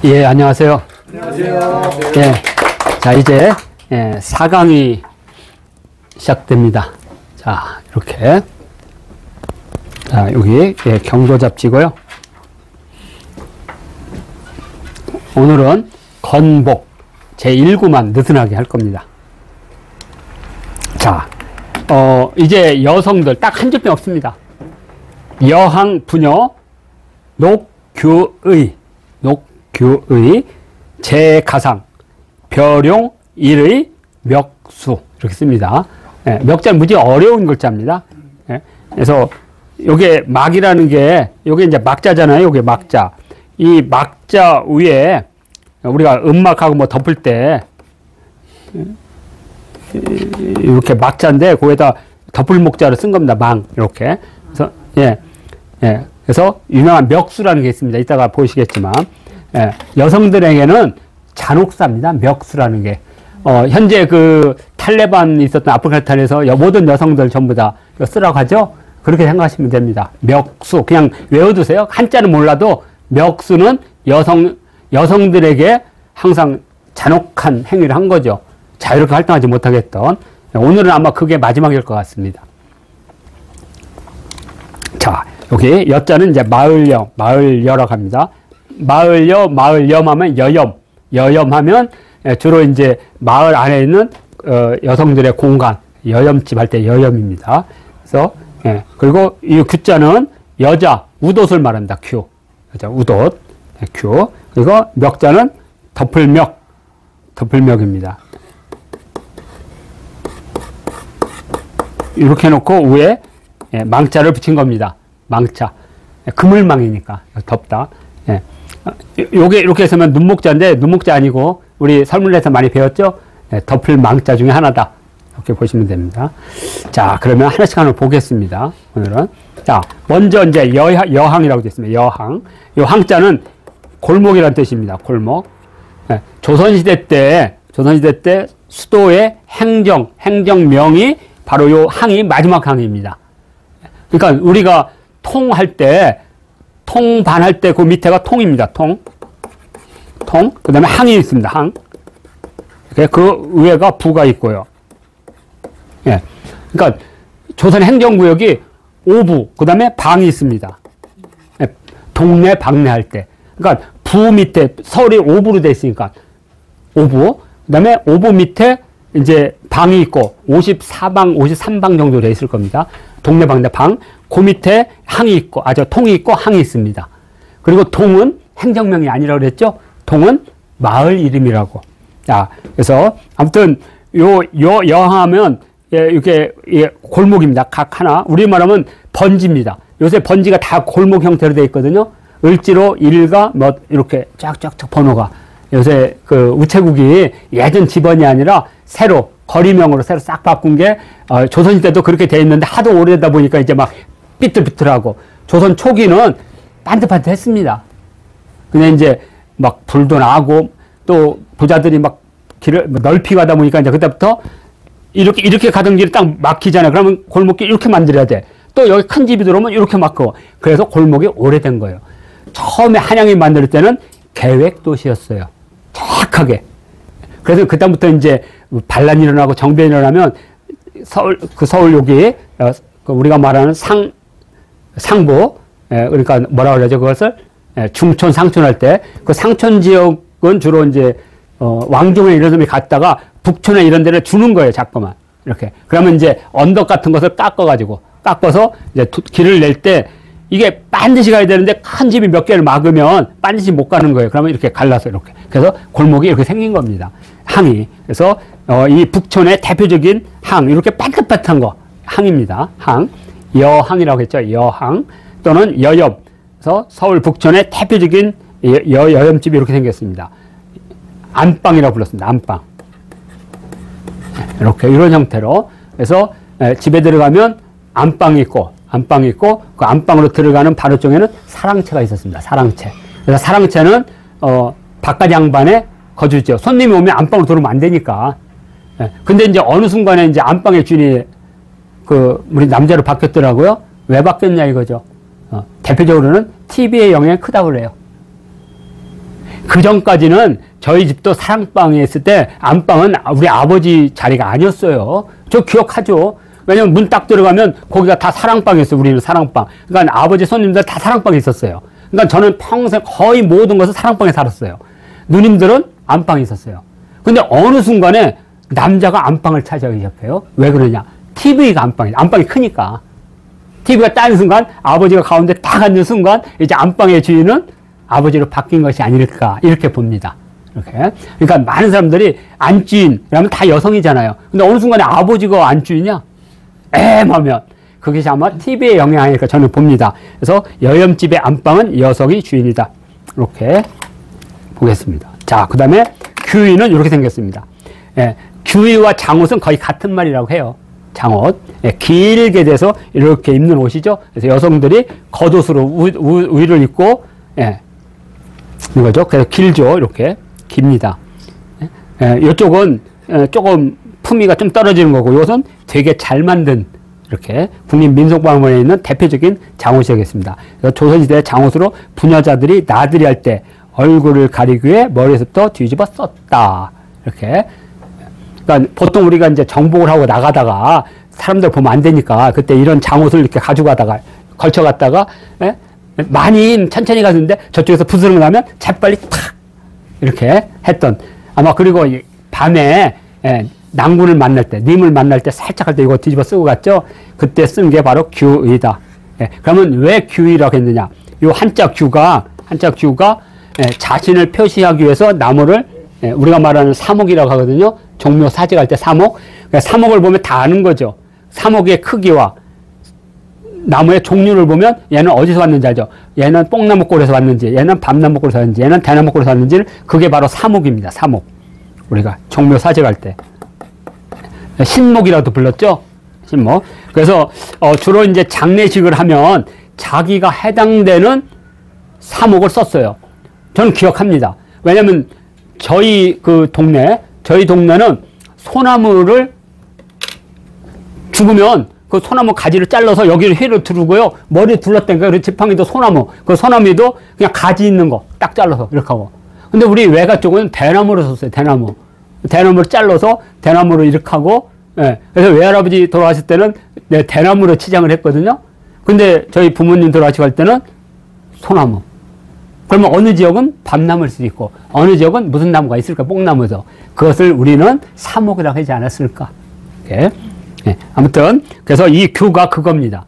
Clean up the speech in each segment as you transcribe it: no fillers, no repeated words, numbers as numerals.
예, 안녕하세요. 안녕하세요. 예, 자, 이제 4강이 시작됩니다. 자, 이렇게. 자, 여기 경도 잡지고요. 오늘은 건복 제1구만 느슨하게 할 겁니다. 자, 이제 여성들 딱 한 줄평 없습니다. 여항, 부녀, 녹규의, 제가상, 벼룡, 일의, 멱수 이렇게 씁니다. 예, 멱자는 무지 어려운 글자입니다. 예, 그래서 요게 막이라는 게 요게 이제 막자잖아요. 요게 막자. 이 막자 위에 우리가 음막하고 뭐 덮을 때 이렇게 막자인데 거기에다 덮을 목자를 쓴 겁니다. 망 이렇게. 그래서 그래서 유명한 멱수라는 게 있습니다. 이따가 보시겠지만 여성들에게는 잔혹사입니다. 멱수라는 게. 현재 그 탈레반 있었던 아프가니스탄에서 모든 여성들 전부 다 쓰라고 하죠. 그렇게 생각하시면 됩니다. 멱수 그냥 외워두세요. 한자는 몰라도 멱수는 여성들에게 항상 잔혹한 행위를 한 거죠. 자유롭게 활동하지 못하겠던. 오늘은 아마 그게 마지막일 것 같습니다. 자, 여기 여자는 이제 마을여라고 합니다. 마을염 하면 여염하면 주로 이제 마을 안에 있는 여성들의 공간, 여염집 할 때 여염입니다. 그래서 그리고 이 규자는 여자 우돛을 말합니다. 규 여자 우돛 규. 그리고 멱자는 덮을멱입니다. 이렇게 해놓고 위에 망자를 붙인 겁니다. 망자. 그물망이니까 덮다. 요게 이렇게 해서면 눈목자인데 눈목자 아니고 우리 설문에서 많이 배웠죠? 덮을 망자 중에 하나다. 이렇게 보시면 됩니다. 자, 그러면 하나씩 하나 보겠습니다. 오늘은. 자, 먼저 이제 여항이라고 되어 있습니다. 여항. 요 항자는 골목이라는 뜻입니다. 골목. 조선시대 때 수도의 행정명이 바로 요 항이 마지막 항입니다. 그러니까 우리가 통할 때, 통반할 때 그 밑에가 통입니다. 통. 그 다음에 항이 있습니다. 항. 그 위에가 부가 있고요. 예. 그러니까 조선 행정구역이 오부, 그 다음에 방이 있습니다. 예. 동네, 방네 할 때. 그러니까 부 밑에, 서울이 오부로 되어 있으니까 오부, 그 다음에 오부 밑에 이제 방이 있고 54방, 53방 정도 되어 있을 겁니다. 동네, 방네, 방. 그 밑에 항이 있고, 통이 있고 항이 있습니다. 그리고 동은 행정명이 아니라고 그랬죠? 동은 마을 이름이라고. 자, 그래서 아무튼 여하면 이렇게 골목입니다. 각 하나. 우리말하면 번지입니다. 요새 번지가 다 골목 형태로 되어 있거든요. 을지로 일가 뭐 이렇게 쫙쫙쫙 번호가. 요새 그 우체국이 예전 지번이 아니라 새로 거리명으로 새로 싹 바꾼 게 조선시대 때도 그렇게 되어 있는데 하도 오래되다 보니까 이제 막 삐뚤삐뚤하고 조선 초기는 반듯반듯했습니다. 근데 이제 막 불도 나고 또 부자들이 막 길을 넓히 가다 보니까 이제 그때부터 이렇게 가던 길이 딱 막히잖아요. 그러면 골목길 이렇게 만들어야 돼. 또 여기 큰 집이 들어오면 이렇게 막고. 그래서 골목이 오래된 거예요. 처음에 한양이 만들 때는 계획 도시였어요. 정확하게. 그래서 그다음부터 이제 반란이 일어나고 정변이 일어나면 서울 여기 우리가 말하는 상부, 그러니까 뭐라 그러죠? 그것을 중촌, 상촌 할 때 그 상촌 지역은 주로 이제 왕중에 이런 사람이 갔다가 북촌에 이런 데를 주는 거예요. 자꾸만 이렇게. 그러면 이제 언덕 같은 것을 깎아서 이제 길을 낼 때 이게 반드시 가야 되는데 큰 집이 몇 개를 막으면 반드시 못 가는 거예요. 그러면 이렇게 갈라서 이렇게. 그래서 골목이 이렇게 생긴 겁니다. 항이. 그래서 이 북촌의 대표적인 항, 이렇게 반듯반듯한 거 항입니다. 항. 여항이라고 했죠. 여항 또는 여염. 그래서 서울 북촌의 대표적인 여염집이 이렇게 생겼습니다. 안방이라고 불렀습니다. 안방. 이렇게 이런 형태로. 그래서 집에 들어가면 안방이 있고 그 안방으로 들어가는 바로 쪽에는 사랑채가 있었습니다. 사랑채. 그래서 사랑채는 바깥 양반의 거주죠. 손님이 오면 안방으로 들어오면 안 되니까. 근데 이제 어느 순간에 이제 안방의 주인이 우리 남자로 바뀌었더라고요. 왜 바뀌었냐 이거죠. 대표적으로는 TV의 영향이 크다고 그래요. 그 전까지는 저희 집도 사랑방에 있을 때 안방은 우리 아버지 자리가 아니었어요. 저 기억하죠. 왜냐면 문 딱 들어가면 거기가 다 사랑방이었어요. 우리는 사랑방. 그러니까 아버지 손님들 다 사랑방에 있었어요. 그러니까 저는 평생 거의 모든 것을 사랑방에 살았어요. 누님들은 안방에 있었어요. 근데 어느 순간에 남자가 안방을 차지하기 시작해요. 왜 그러냐? TV가 안방이 크니까. TV가 따는 순간 아버지가 가운데 딱 앉는 순간 이제 안방의 주인은 아버지로 바뀐 것이 아닐까 이렇게 봅니다. 이렇게. 그러니까 많은 사람들이 안주인이라면 다 여성이잖아요. 근데 어느 순간에 아버지가 안주인이야? 하면 그것이 아마 TV의 영향이니까 저는 봅니다. 그래서 여염집의 안방은 여성이 주인이다. 이렇게 보겠습니다. 자, 그 다음에 규의는 이렇게 생겼습니다. 예, 규의와 장옷은 거의 같은 말이라고 해요. 장옷. 예, 길게 돼서 이렇게 입는 옷이죠. 그래서 여성들이 겉옷으로 위를 입고, 예, 이거죠. 그래서 길죠. 이렇게. 깁니다. 예, 이쪽은 조금 품위가 좀 떨어지는 거고, 이것은 되게 잘 만든, 이렇게 국립민속박물관에 있는 대표적인 장옷이겠습니다. 조선시대 장옷으로 부녀자들이 나들이 할 때 얼굴을 가리기 위해 머리에서부터 뒤집어 썼다. 이렇게. 그러니까 보통 우리가 이제 정복을 하고 나가다가 사람들 보면 안 되니까 그때 이런 장옷을 이렇게 가지고 가다가 걸쳐 갔다가, 예? 많이 천천히 갔는데 저쪽에서 부스러기 나면 재빨리 탁 이렇게 했던, 아마 그리고 밤에, 예, 낭군을 만날 때, 님을 만날 때 살짝 할 때 이거 뒤집어 쓰고 갔죠? 그때 쓴 게 바로 규의다. 예, 그러면 왜 규의라고 했느냐? 요 한자 규가, 예, 자신을 표시하기 위해서 나무를, 예, 우리가 말하는 사목이라고 하거든요. 종묘 사직할 때 사목. 그러니까 사목을 보면 다 아는 거죠. 사목의 크기와 나무의 종류를 보면 얘는 어디서 왔는지 알죠? 얘는 뽕나무골에서 왔는지, 얘는 밤나무골에서 왔는지, 얘는 대나무골에서 왔는지, 그게 바로 사목입니다. 사목. 우리가 종묘 사직할 때. 신목이라도 불렀죠? 신목. 그래서, 주로 이제 장례식을 하면 자기가 해당되는 사목을 썼어요. 저는 기억합니다. 왜냐면 저희 동네는 소나무를 죽으면 그 소나무 가지를 잘라서 여기를 휘를 두르고요. 머리에 둘렀다니까. 그 지팡이도 소나무. 그 소나무도 그냥 가지 있는 거 딱 잘라서 이렇게 하고. 근데 우리 외가 쪽은 대나무를 썼어요. 대나무. 대나무를 잘라서 대나무로 이렇게 하고, 예. 그래서 외할아버지 돌아가실 때는 대나무로 치장을 했거든요. 근데 저희 부모님 돌아가시고 할 때는 소나무. 그러면 어느 지역은 밤나무일 수도 있고, 어느 지역은 무슨 나무가 있을까? 뽕나무에서. 그것을 우리는 사목이라고 하지 않았을까? 예. 예. 아무튼, 그래서 이 규가 그겁니다.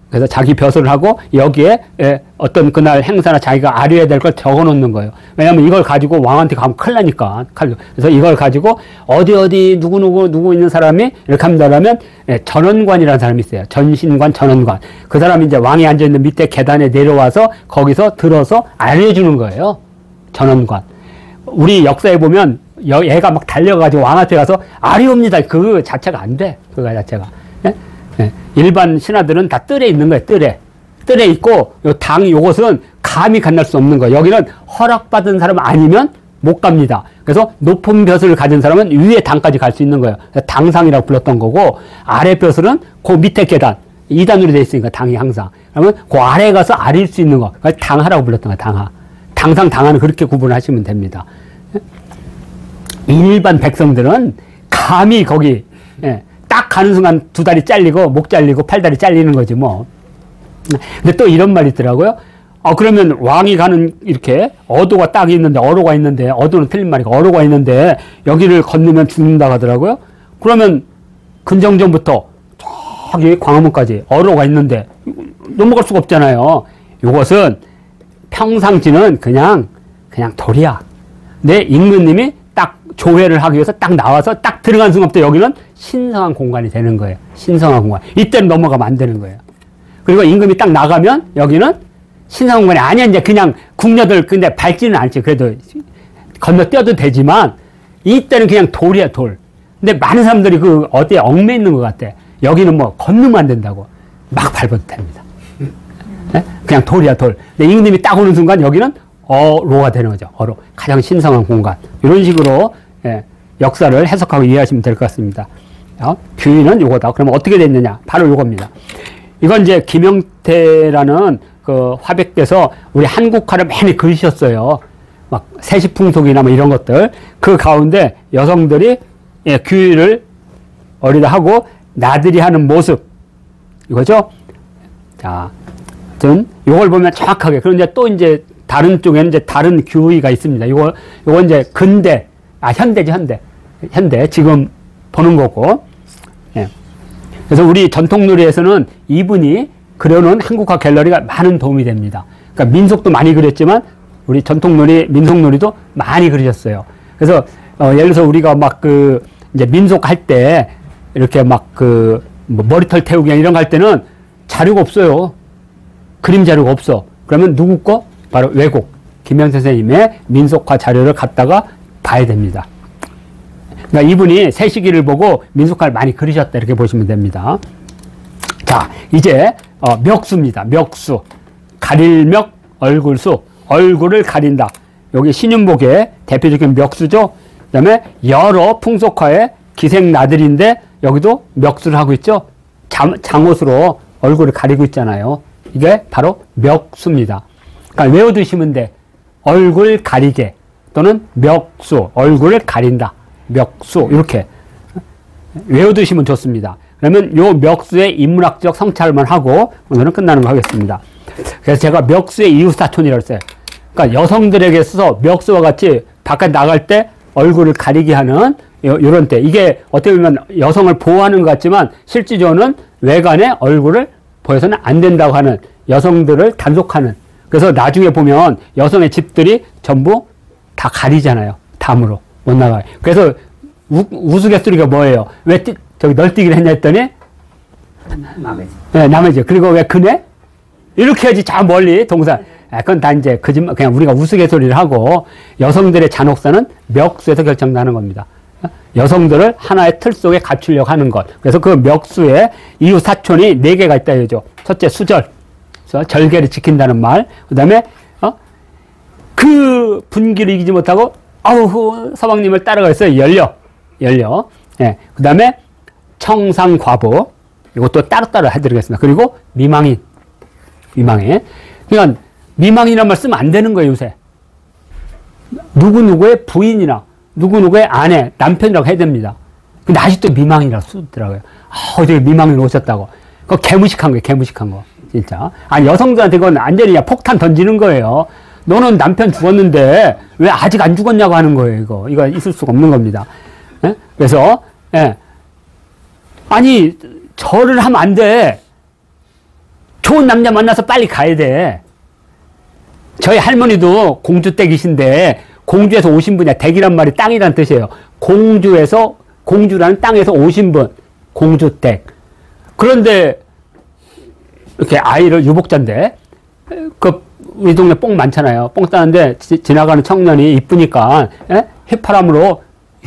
그래서 자기 벼슬을 하고 여기에, 예, 어떤 그날 행사나 자기가 아뢰야 될 걸 적어 놓는 거예요. 왜냐면 이걸 가지고 왕한테 가면 큰일 나니까. 그래서 이걸 가지고 어디 누구 있는 사람이 이렇게 합니다라면, 예, 전원관이라는 사람이 있어요. 전신관, 전원관. 그 사람이 이제 왕이 앉아있는 밑에 계단에 내려와서 거기서 들어서 아뢰주는 거예요. 전원관. 우리 역사에 보면 얘가 막 달려가지고 왕한테 가서 아뢰옵니다. 그 자체가 안 돼. 그거 자체가. 예? 예. 일반 신하들은 다 뜰에 있는 거예요. 뜰에 있고, 요것은 감히 간날 수 없는 거예요. 여기는 허락받은 사람 아니면 못 갑니다. 그래서 높은 벼슬을 가진 사람은 위에 당까지 갈 수 있는 거예요. 당상이라고 불렀던 거고, 아래 벼슬은 그 밑에 계단, 2단으로 되어 있으니까 당이 항상. 그러면 그 아래에 가서 아릴 수 있는 거, 당하라고 불렀던 거예요. 당하. 당상, 당하는 그렇게 구분하시면 됩니다. 일반 백성들은 감히 거기, 예, 딱 가는 순간 두 다리 잘리고 목 잘리고 팔 다리 잘리는 거지 뭐. 근데 또 이런 말이 있더라고요. 그러면 왕이 가는 이렇게 어도가 딱 있는데, 어로가 있는데, 어도는 틀린 말이고 어로가 있는데 여기를 건너면 죽는다고 하더라고요. 그러면 근정전부터 저기 광화문까지 어로가 있는데 넘어갈 수가 없잖아요. 이것은 평상시는 그냥 돌이야. 내 임금님이 딱 조회를 하기 위해서 딱 나와서 딱 들어간 순간부터 여기는 신성한 공간이 되는 거예요. 신성한 공간. 이때는 넘어가면 안 되는 거예요. 그리고 임금이 딱 나가면 여기는 신성한 공간이 아니야. 이제 그냥 궁녀들 근데 밟지는 않지. 그래도 건너뛰어도 되지만 이때는 그냥 돌이야, 돌. 근데 많은 사람들이 그 어디에 얽매 있는 것 같아. 여기는 뭐 건너면 안 된다고. 막 밟아도 됩니다. 네? 그냥 돌이야, 돌. 근데 임금님이 딱 오는 순간 여기는 어로가 되는 거죠. 어로. 가장 신성한 공간. 이런 식으로, 예, 역사를 해석하고 이해하시면 될 것 같습니다. 규의는 요거다. 그러면 어떻게 됐느냐? 바로 요겁니다. 이건 이제 김영태라는 그 화백께서 우리 한국화를 많이 그리셨어요. 막 세시풍속이나 뭐 이런 것들 그 가운데 여성들이 예, 규율을 어리다 하고 나들이 하는 모습 이거죠. 자, 하여튼 이걸 보면 정확하게 그런데 또 이제 다른 쪽에는 이제 다른 규의가 있습니다. 이거 이제 근대 현대지 현대 지금 보는 거고. 예. 그래서 우리 전통놀이에서는 이분이 그려놓은 한국화 갤러리가 많은 도움이 됩니다. 그러니까 민속도 많이 그렸지만 우리 전통놀이, 민속놀이도 많이 그리셨어요. 그래서 예를 들어서 우리가 막 이제 민속 할 때 이렇게 막 뭐 머리털 태우기 이런 거 할 때는 자료가 없어요. 그림 자료가 없어. 그러면 누구 거? 바로 왜곡 김영 선생님의 민속화 자료를 갖다가 봐야 됩니다. 그러니까 이분이 세시기를 보고 민속화를 많이 그리셨다 이렇게 보시면 됩니다. 자, 이제 멱수입니다. 멱수. 가릴멱 얼굴수. 얼굴을 가린다. 여기 신윤복의 대표적인 멱수죠. 그 다음에 여러 풍속화의 기생나들인데 여기도 멱수를 하고 있죠. 장옷으로 얼굴을 가리고 있잖아요. 이게 바로 멱수입니다. 그러니까 외워두시면 돼. 얼굴 가리개 또는 멱수. 얼굴을 가린다. 멱수. 이렇게 외워두시면 좋습니다. 그러면 요 멱수의 인문학적 성찰만 하고 오늘은 끝나는 거 하겠습니다. 그래서 제가 멱수의 이웃사촌이라고 했어요. 그러니까 여성들에게 있어서 멱수와 같이 바깥 나갈 때 얼굴을 가리게 하는 요런 때 이게 어떻게 보면 여성을 보호하는 것 같지만 실질적으로는 외관에 얼굴을 보여서는 안 된다고 하는 여성들을 단속하는 그래서 나중에 보면 여성의 집들이 전부 다 가리잖아요. 담으로 못 나가요. 그래서 우스갯소리가 뭐예요? 왜 저기 널뛰기를 했냐 했더니 남의 집. 네, 남의 집. 그리고 왜 그네? 이렇게 해야지 저 멀리 동산. 그건 다 이제 거짓말, 그냥 우리가 우스갯소리를 하고 여성들의 잔혹사는 멱수에서 결정나는 겁니다. 여성들을 하나의 틀 속에 갖추려고 하는 것. 그래서 그 멱수에 이웃 사촌이 4개가 있다 이거죠. 첫째 수절. 그래서 절개를 지킨다는 말. 그 다음에 그 분기를 이기지 못하고 서방님을 따라가서 열려. 예. 그 다음에 청상과부. 이것도 따로따로 해드리겠습니다. 그리고 미망인. 그러니까 미망이란 말 쓰면 안 되는 거예요, 요새. 누구누구의 부인이나 누구누구의 아내, 남편이라고 해야 됩니다. 근데 아직도 미망이라고 쓰더라고요. 어제 미망인 오셨다고. 그거 개무식한 거예요, 개무식한 거. 진짜. 아니, 여성들한테 그건 완전히 그냥 폭탄 던지는 거예요. 너는 남편 죽었는데 왜 아직 안 죽었냐고 하는 거예요, 이거. 이거 있을 수가 없는 겁니다. 예? 그래서, 예. 아니, 절을 하면 안 돼. 좋은 남자 만나서 빨리 가야 돼. 저희 할머니도 공주댁이신데 공주에서 오신 분이야. 댁이란 말이 땅이란 뜻이에요. 공주라는 땅에서 오신 분. 공주댁. 그런데 이렇게 아이를 유복자인데 우리 동네 뽕 많잖아요. 뽕 따는데 지나가는 청년이 이쁘니까 휘파람으로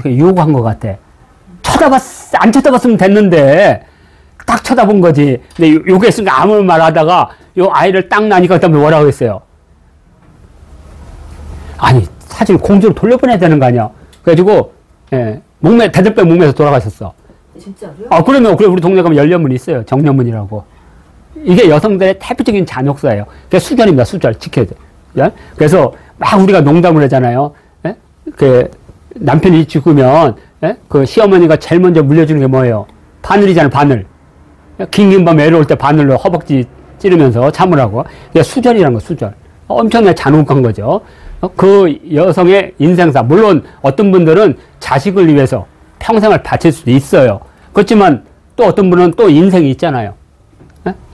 유혹한 것 같아. 안 쳐다봤으면 됐는데 딱 쳐다본 거지. 근데 요게 있으니까 아무 말 하다가 요 아이를 딱 나니까 그다음에 뭐라고 했어요? 아니, 사실 공주로 돌려보내야 되는 거 아니야? 그래가지고, 예, 대들배 목매에서 돌아가셨어. 진짜로요? 그러면, 우리 동네 가면 열려문이 있어요. 정려문이라고. 이게 여성들의 대표적인 잔혹사예요. 그게 수절입니다. 수절. 지켜야 돼. 예? 그래서 막 우리가 농담을 하잖아요. 예? 남편이 죽으면, 예? 그 시어머니가 제일 먼저 물려주는 게 뭐예요? 바늘이잖아요, 바늘. 긴 밤 외로울 때 바늘로 허벅지 찌르면서 참으라고. 이게 수절이라는 거, 수절. 엄청나게 잔혹한 거죠. 그 여성의 인생사, 물론 어떤 분들은 자식을 위해서 평생을 바칠 수도 있어요. 그렇지만 또 어떤 분은 또 인생이 있잖아요.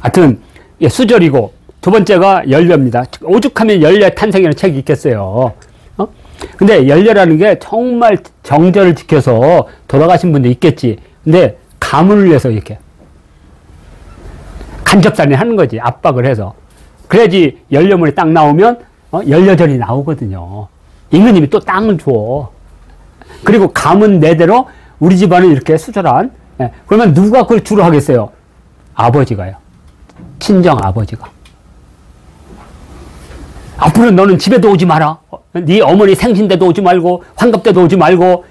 하여튼 수절이고 두 번째가 연려입니다. 오죽하면 연려의 탄생이라는 책이 있겠어요. 근데 연려라는 게 정말 정절을 지켜서 돌아가신 분도 있겠지. 근데 가문을 위해서 이렇게 간접살인 하는 거지. 압박을 해서. 그래야지 연려문이 딱 나오면 연려절이 나오거든요. 임금님이 또 땅을 줘. 그리고 가문 내대로 우리 집안은 이렇게 수절한. 예. 그러면 누가 그걸 주로 하겠어요? 아버지가요. 친정 아버지가. 앞으로 너는 집에도 오지 마라. 네 어머니 생신 때도 오지 말고 환갑 때도 오지 말고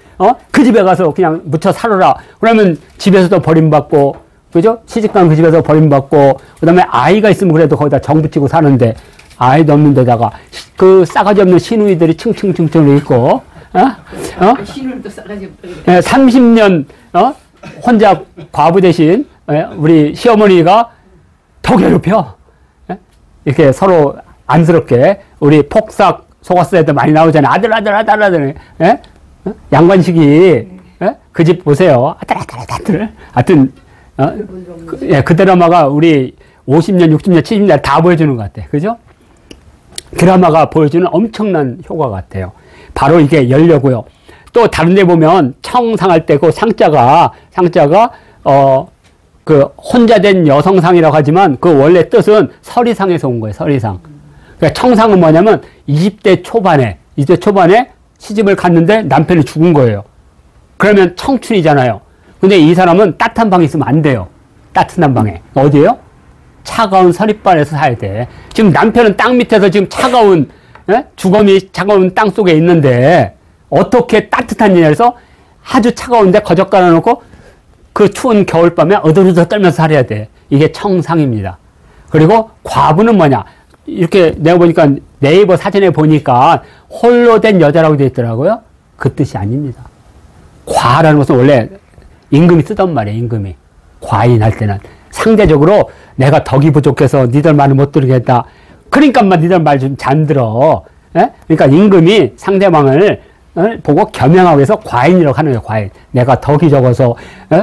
그 집에 가서 그냥 묻혀 살아라. 그러면 집에서도 버림받고 그죠? 시집간 그 집에서 버림받고 그다음에 아이가 있으면 그래도 거기다 정 붙이고 사는데 아이도 없는 데다가 그 싸가지 없는 시누이들이 층층층층 있고, 신울도 싸가지 없다. 30년, 혼자 과부 대신, 우리 시어머니가 더 괴롭혀. 이렇게 서로 안쓰럽게, 우리 폭삭 속았을 때도 많이 나오잖아요. 아들. 양관식이, 그 집 보세요. 아들. 하여튼, 그 드라마가 우리 50년, 60년, 70년 다 보여주는 것 같아. 그죠? 드라마가 보여주는 엄청난 효과 같아요. 바로 이게 열려고요. 또 다른 데 보면 청상할 때 그 상자가, 그 혼자 된 여성상이라고 하지만 그 원래 뜻은 서리상에서 온 거예요. 서리상. 그러니까 청상은 뭐냐면 20대 초반에 시집을 갔는데 남편이 죽은 거예요. 그러면 청춘이잖아요. 근데 이 사람은 따뜻한 방에 있으면 안 돼요. 따뜻한 방에. 어디에요? 차가운 서리발에서 살아야 돼. 지금 남편은 땅 밑에서 지금 차가운, 주검이 차가운 땅 속에 있는데 어떻게 따뜻한 일에서 아주 차가운데 거적 깔아놓고 그 추운 겨울밤에 어두르더 떨면서 살아야 돼. 이게 청상입니다. 그리고 과부는 뭐냐? 이렇게 내가 보니까 네이버 사전에 보니까 홀로 된 여자라고 되어 있더라고요. 그 뜻이 아닙니다. 과라는 것은 원래 임금이 쓰던 말이에요. 임금이. 과인 할 때는. 상대적으로 내가 덕이 부족해서 니들 말을 못 들으겠다. 그러니까 니들 말 좀 잘 들어. 그러니까 임금이 상대방을 보고 겸양하기 위해서 과인이라고 하는 거예요. 과인. 내가 덕이 적어서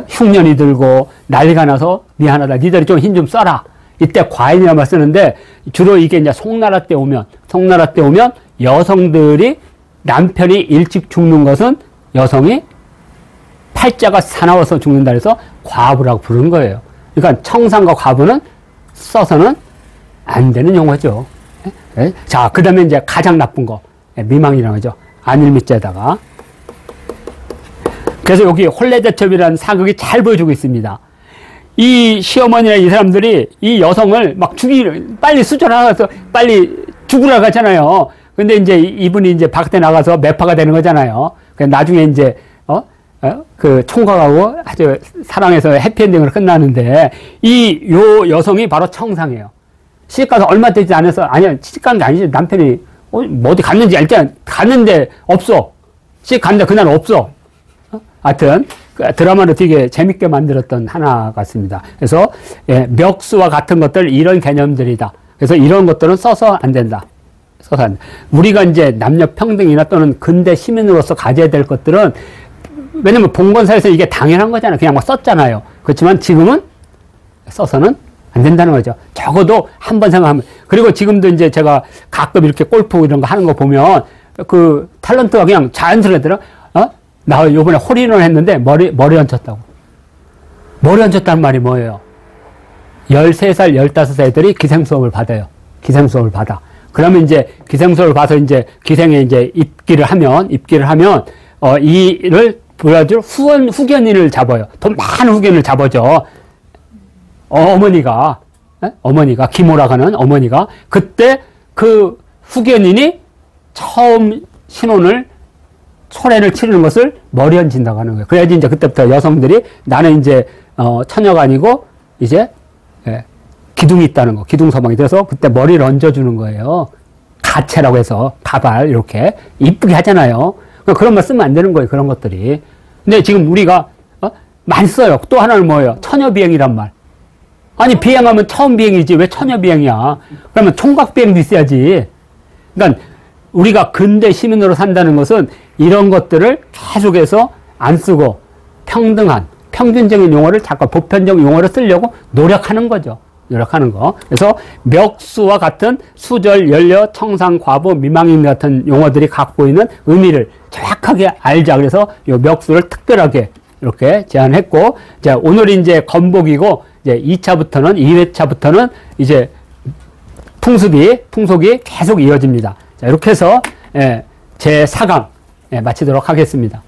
흉년이 들고 난리가 나서 미안하다. 니들이 좀 힘 좀 써라. 이때 과인이라는 말 쓰는데 주로 이게 이제 송나라 때 오면 여성들이 남편이 일찍 죽는 것은 여성이 팔자가 사나워서 죽는다 해서 과부라고 부르는 거예요. 그러니까 청상과 과부는 써서는 안 되는 용어죠. 자, 그 다음에 이제 가장 나쁜 거. 미망이라는 거죠. 안일미자에다가. 그래서 여기 혼례대첩이라는 사극이 잘 보여주고 있습니다. 이 시어머니나 이 사람들이 이 여성을 막 빨리 수절하면서 빨리 죽으라 하잖아요. 근데 이제 이분이 이제 밖에 나가서 매파가 되는 거잖아요. 나중에 이제, 그 총각하고 아주 사랑해서 해피엔딩으로 끝나는데 요 여성이 바로 청상이에요. 시집가서 얼마 되지 않아서, 아니야, 시집간 게 아니지. 남편이 어디 갔는지 일단 갔는데 없어. 시집 갔는데 그날 없어. 하여튼 그 드라마를 되게 재밌게 만들었던 하나 같습니다. 그래서 멱수와 같은 것들 이런 개념들이다. 그래서 이런 것들은 써서 안 된다. 써서 안 돼. 우리가 이제 남녀 평등이나 또는 근대 시민으로서 가져야 될 것들은 왜냐면 봉건사에서 이게 당연한 거잖아요. 그냥 막 썼잖아요. 그렇지만 지금은 써서는 안 된다는 거죠. 적어도 한 번 생각하면. 그리고 지금도 이제 제가 가끔 이렇게 골프 이런 거 하는 거 보면 그 탤런트가 그냥 자연스럽게 나 요번에 홀인원을 했는데 머리 얹혔다고. 머리 얹혔다는 말이 뭐예요? 13살, 15살 애들이 기생수업을 받아요. 기생수업을 받아. 그러면 이제 기생수업을 봐서 이제 기생에 이제 입기를 하면, 이를 보여줄 후견인을 잡아요. 돈 많은 후견인을 잡아줘. 어머니가, 김오라고 하는 어머니가. 그때 그 후견인이 처음 신혼을 초례를 치르는 것을 머리 얹힌다고 하는 거예요. 그래야지 이제 그때부터 여성들이 나는 이제, 처녀가 아니고 이제, 기둥이 있다는 거, 기둥서방이 돼서 그때 머리를 얹어주는 거예요. 가채라고 해서, 가발, 이렇게. 이쁘게 하잖아요. 그런 말 쓰면 안 되는 거예요, 그런 것들이. 근데 지금 우리가, 많이 써요. 또 하나는 뭐예요? 처녀비행이란 말. 아니, 비행하면 처음 비행이지, 왜 처녀비행이야? 그러면 총각비행도 있어야지. 그러니까, 우리가 근대 시민으로 산다는 것은 이런 것들을 계속해서 안 쓰고 평등한, 평균적인 용어를 자꾸 보편적 용어를 쓰려고 노력하는 거죠. 노력하는 거. 그래서 멱수와 같은 수절, 연려, 청상, 과부, 미망인 같은 용어들이 갖고 있는 의미를 정확하게 알자. 그래서 이 멱수를 특별하게 이렇게 제안했고, 자, 오늘이 이제 건복이고, 이제 2회차부터는 이제 풍속이 계속 이어집니다. 자, 이렇게 해서 제 4강 마치도록 하겠습니다.